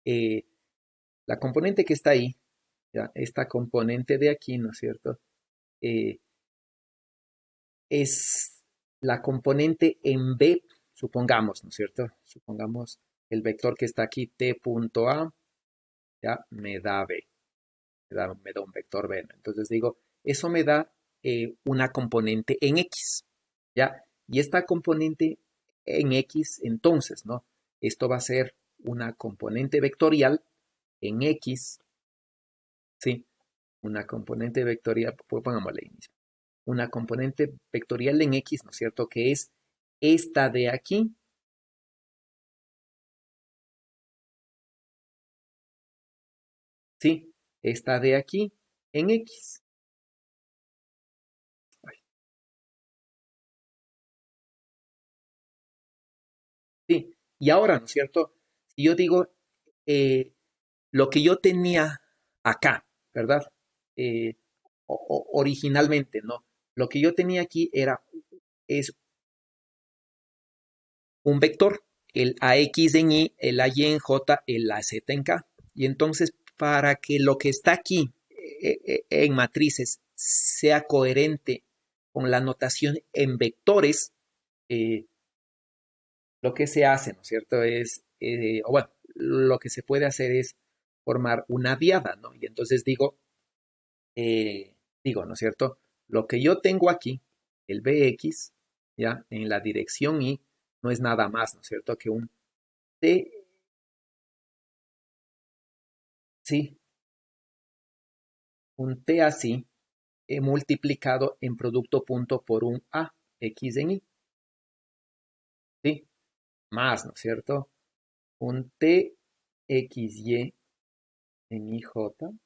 eh, la componente que está ahí, ¿ya? Esta componente de aquí, ¿no es cierto? Eh, es la componente en B, supongamos, ¿no es cierto? Supongamos el vector que está aquí, t punto A, ya me da B, me da un vector B, ¿no? Entonces digo, eso me da una componente en X, ¿ya? Y esta componente en X, entonces, ¿no? Esto va a ser una componente vectorial en X, ¿sí? Una componente vectorial, pues pongámosle ahí mismo. Una componente vectorial en X, ¿no es cierto? Que es esta de aquí, ¿sí? Esta de aquí en X. Sí. Y ahora, ¿no es cierto? Si yo digo lo que yo tenía acá, ¿verdad? Eh, originalmente, ¿no? Lo que yo tenía aquí es un vector, el AX en Y, el AY en J, el AZ en K. Y entonces, para que lo que está aquí en matrices sea coherente con la notación en vectores, eh, lo que se hace, ¿no es cierto? O bueno, lo que se puede hacer es formar una diada, ¿no? Y entonces ¿no es cierto? Lo que yo tengo aquí, el Bx, ya, en la dirección Y, no es nada más, ¿no es cierto? Que un T, sí, un T así, multiplicado en producto punto por un A, X en Y, ¿sí? Más, ¿no es cierto? Un T, X, Y en IJ, no,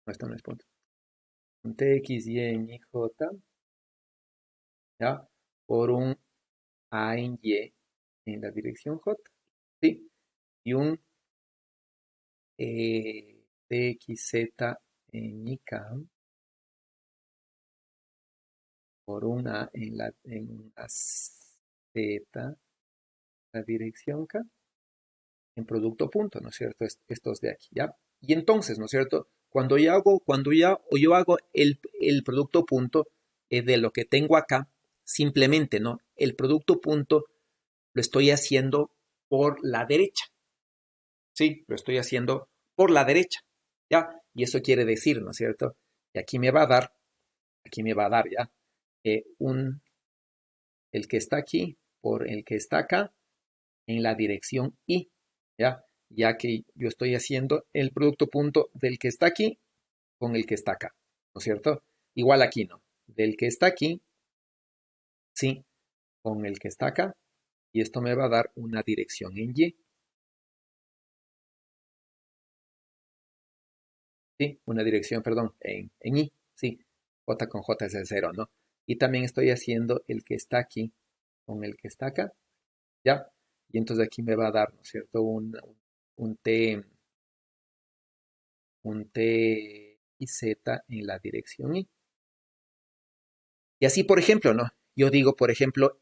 esto no es punto. Un T, X, Y en IJ, ¿ya? Por un A en Y en la dirección J, ¿sí? Y un TXZ en IK por una en la Z, la dirección K, en producto punto, ¿no es cierto? Estos de aquí, ¿ya? Y entonces, ¿no es cierto? Yo hago el producto punto de lo que tengo acá, simplemente, ¿no? El producto punto lo estoy haciendo por la derecha, ¿sí? Lo estoy haciendo por la derecha, ¿ya? Y eso quiere decir, ¿no es cierto? Y aquí me va a dar, ¿ya? Un el que está aquí por el que está acá en la dirección Y, ¿ya? Ya que yo estoy haciendo el producto punto del que está aquí con el que está acá, ¿no es cierto? Igual aquí, ¿no? Del que está aquí, sí, con el que está acá, y esto me va a dar una dirección en Y. ¿sí? Una dirección, perdón, en Y, sí. J con J es el cero, ¿no? Y también estoy haciendo el que está aquí con el que está acá, ¿ya? Y entonces aquí me va a dar, ¿no es cierto? Un T, un T y Z en la dirección Y. Y así, por ejemplo, ¿no? Yo digo, por ejemplo,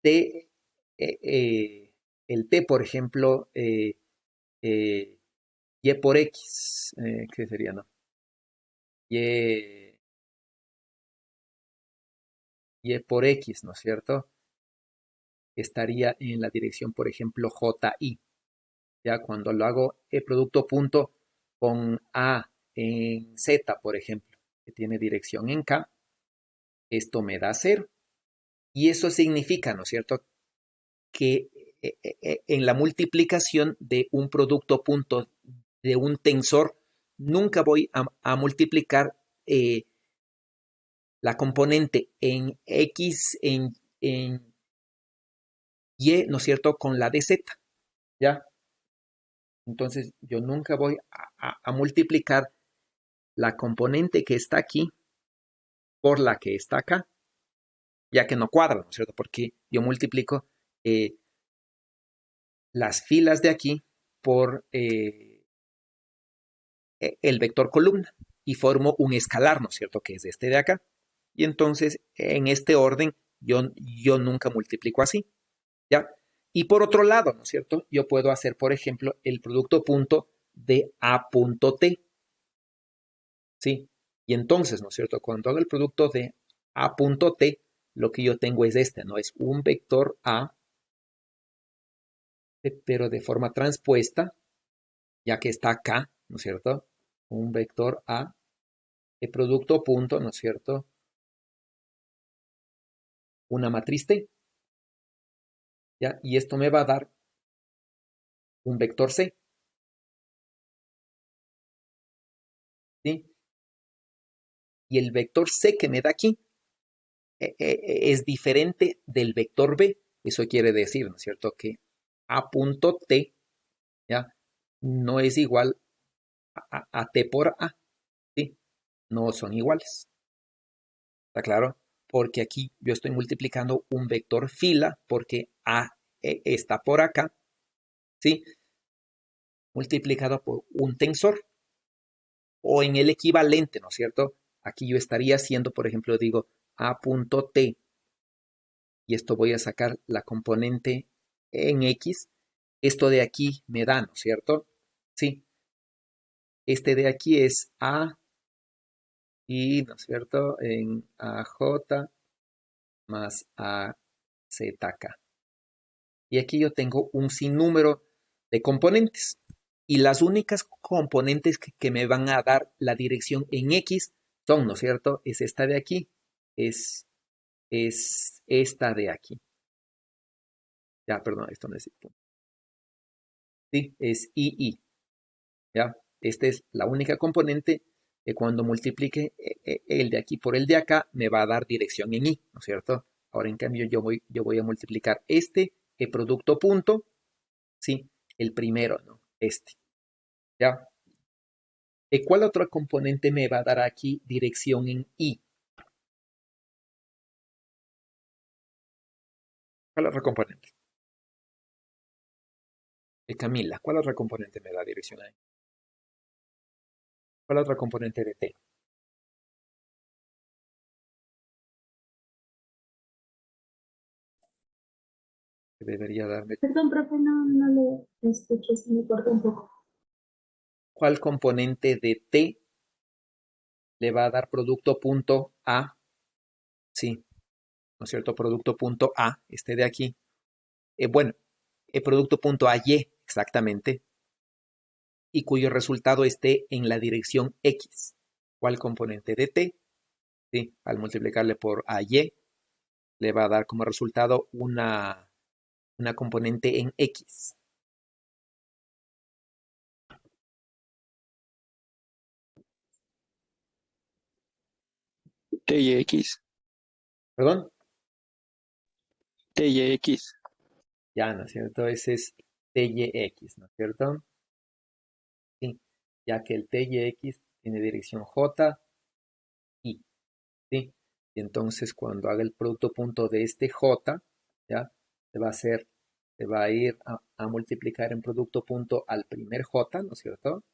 T, el T, por ejemplo, eh, Y por X, ¿qué sería, no? Y, Y por X, ¿no es cierto? Estaría en la dirección, por ejemplo, JI. Ya cuando lo hago el producto punto con A en Z, por ejemplo, que tiene dirección en K, esto me da cero. Y eso significa, ¿no es cierto?, que en la multiplicación de un producto punto de un tensor, nunca voy a multiplicar la componente en X, en Y, ¿no es cierto?, con la de Z, ¿ya? Entonces yo nunca voy a multiplicar la componente que está aquí por la que está acá, ya que no cuadra, ¿no es cierto? Porque yo multiplico eh, las filas de aquí por el vector columna y formo un escalar, ¿no es cierto? Que es este de acá. Y entonces, en este orden, yo nunca multiplico así, ¿ya? Y por otro lado, ¿no es cierto? Yo puedo hacer, por ejemplo, el producto punto de A punto T, ¿sí? Y entonces, ¿no es cierto? Cuando hago el producto de A punto T, lo que yo tengo es este, ¿no? Es un vector A, pero de forma transpuesta, ya que está acá, ¿no es cierto? Un vector A de producto punto, ¿no es cierto? Una matriz T, ¿ya? Y esto me va a dar un vector C, ¿sí? Y el vector C que me da aquí es diferente del vector B. Eso quiere decir, ¿no es cierto?, que A punto T, ¿ya? No es igual a T por A, ¿sí? No son iguales. ¿Está claro? Porque aquí yo estoy multiplicando un vector fila porque A está por acá, ¿sí? Multiplicado por un tensor o en el equivalente, ¿no es cierto? Aquí yo estaría haciendo, por ejemplo, digo A punto T y esto voy a sacar la componente en X. Esto de aquí me da, ¿no es cierto? Sí, este de aquí es A y, ¿no es cierto?, en AJ más AZK. Y aquí yo tengo un sinnúmero de componentes. Y las únicas componentes que me van a dar la dirección en X son, ¿no es cierto? Es esta de aquí, es esta de aquí. Ya, perdón, esto no es el punto. Sí, es II. ¿Ya? Esta es la única componente que cuando multiplique el de aquí por el de acá me va a dar dirección en I, ¿no es cierto? Ahora, en cambio, yo voy a multiplicar este, el producto punto, ¿sí? El primero, ¿no? Este, ¿ya? ¿Cuál otro componente me va a dar aquí dirección en I? ¿Cuál otro componente? Camila, ¿cuál otro componente me da dirección a I? ¿Cuál otro componente de T? Que debería darme. Perdón, profe, no le escuché, se me cortó un poco. ¿Cuál componente de T le va a dar producto punto A? Sí, ¿no es cierto? Producto punto A, este de aquí. Bueno, el producto punto AY, exactamente, y cuyo resultado esté en la dirección X. ¿Cuál componente de T? Sí, al multiplicarle por AY, le va a dar como resultado una componente en X. TYX, ¿Perdón? TYX. Ya, ¿no es cierto? Ese es TYX, ¿no es cierto? Sí, ya que el TYX tiene dirección J, I, ¿sí? Y entonces cuando haga el producto punto de este J, ¿ya? Se va a ir a multiplicar en producto punto al primer J, ¿no es cierto?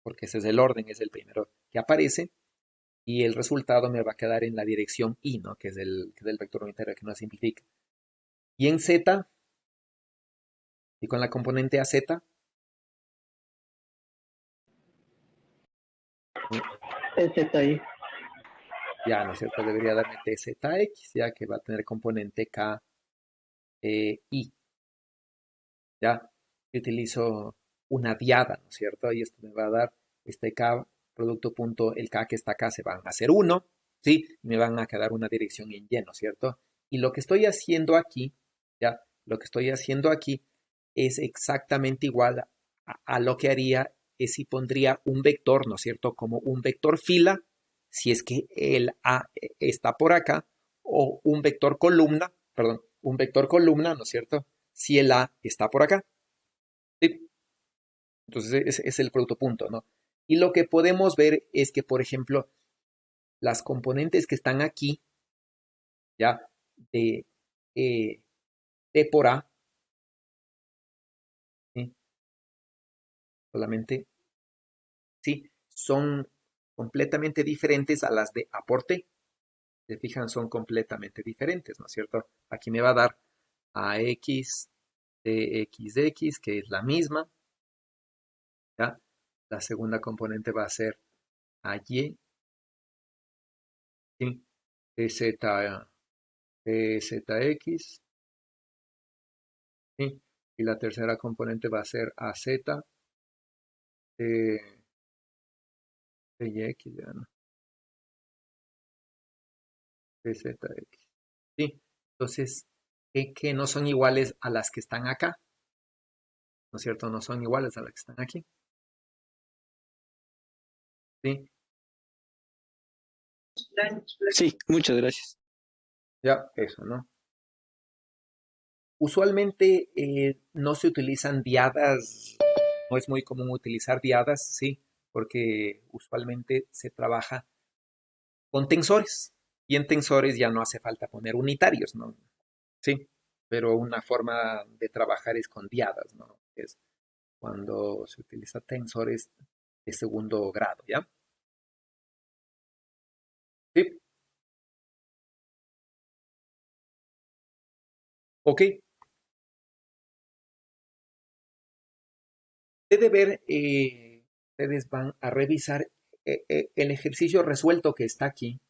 Porque ese es el orden, es el primero que aparece, y el resultado me va a quedar en la dirección I, ¿no? Que es el vector unitario que nos simplifica. Y en Z, y con la componente AZ, ahí. ya, ¿no es cierto? Debería darme TZX, ya que va a tener componente K, I. Ya, yo utilizo una diada, ¿no es cierto? Y esto me va a dar este K, producto punto, el K que está acá se van a hacer 1, ¿sí? Me van a quedar una dirección en Y, ¿no es cierto? Y lo que estoy haciendo aquí, ya, lo que estoy haciendo aquí es exactamente igual a lo que haría si pondría un vector, ¿no es cierto? Como un vector fila, si es que el A está por acá, o un vector columna, perdón, un vector columna, ¿no es cierto? Si el A está por acá. ¿Sí? Entonces es el producto punto, ¿no? Y lo que podemos ver es que, por ejemplo, las componentes que están aquí, ya, de T por A, ¿sí? Solamente, sí, son completamente diferentes a las de A por T. Se fijan, son completamente diferentes, ¿no es cierto? Aquí me va a dar AX, TXX, que es la misma, ¿ya? La segunda componente va a ser AY, ¿sí? TZ, TZX, ¿sí? Y la tercera componente va a ser AZ, TYX, ya no, TZX, ¿sí? Entonces, que no son iguales a las que están acá, ¿no es cierto? No son iguales a las que están aquí, ¿sí? Sí, muchas gracias. Ya, eso, ¿no? Usualmente no se utilizan diadas, no es muy común utilizar diadas, sí, porque usualmente se trabaja con tensores. Y en tensores ya no hace falta poner unitarios, ¿no? Sí, pero una forma de trabajar es con diadas, ¿no? Es cuando se utiliza tensores de segundo grado, ¿ya? Sí, ok. Debe ver, ustedes van a revisar el ejercicio resuelto que está aquí,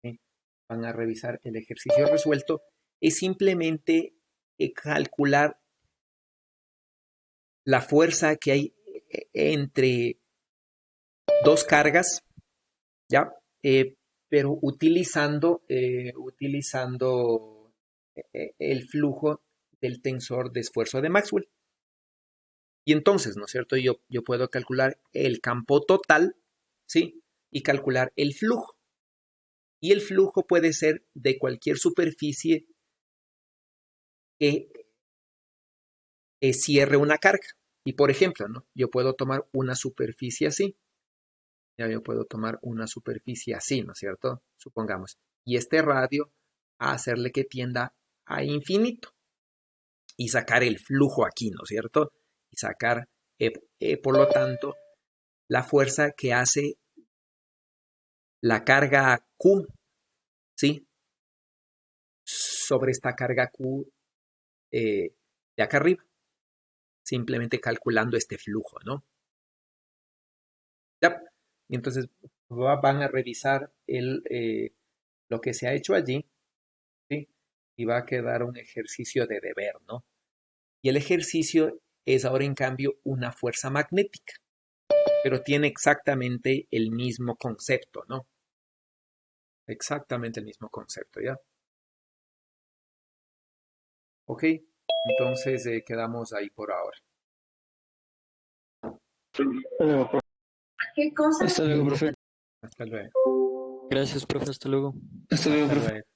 ¿sí? Van a revisar el ejercicio resuelto. Es simplemente calcular la fuerza que hay entre dos cargas, ¿ya? Pero utilizando el flujo del tensor de esfuerzo de Maxwell. Y entonces, ¿no es cierto? Yo puedo calcular el campo total, ¿sí? Y calcular el flujo. Y el flujo puede ser de cualquier superficie que cierre una carga. Y por ejemplo, ¿no? Yo puedo tomar una superficie así. Ya yo puedo tomar una superficie así, ¿no es cierto? Supongamos. Y este radio a hacerle que tienda a infinito. Y sacar el flujo aquí, ¿no es cierto? Y sacar, por lo tanto, la fuerza que hace la carga Q, ¿sí? Sobre esta carga Q de acá arriba. Simplemente calculando este flujo, ¿no? Ya. Y entonces van a revisar lo que se ha hecho allí, ¿sí? Y va a quedar un ejercicio de deber, ¿no? Y el ejercicio es ahora en cambio una fuerza magnética, pero tiene exactamente el mismo concepto, ¿no? Exactamente el mismo concepto, ¿ya? Ok, entonces quedamos ahí por ahora. Hasta luego, profe. Hasta luego. Gracias, profe. Hasta luego. Hasta luego, Hasta profe. luego.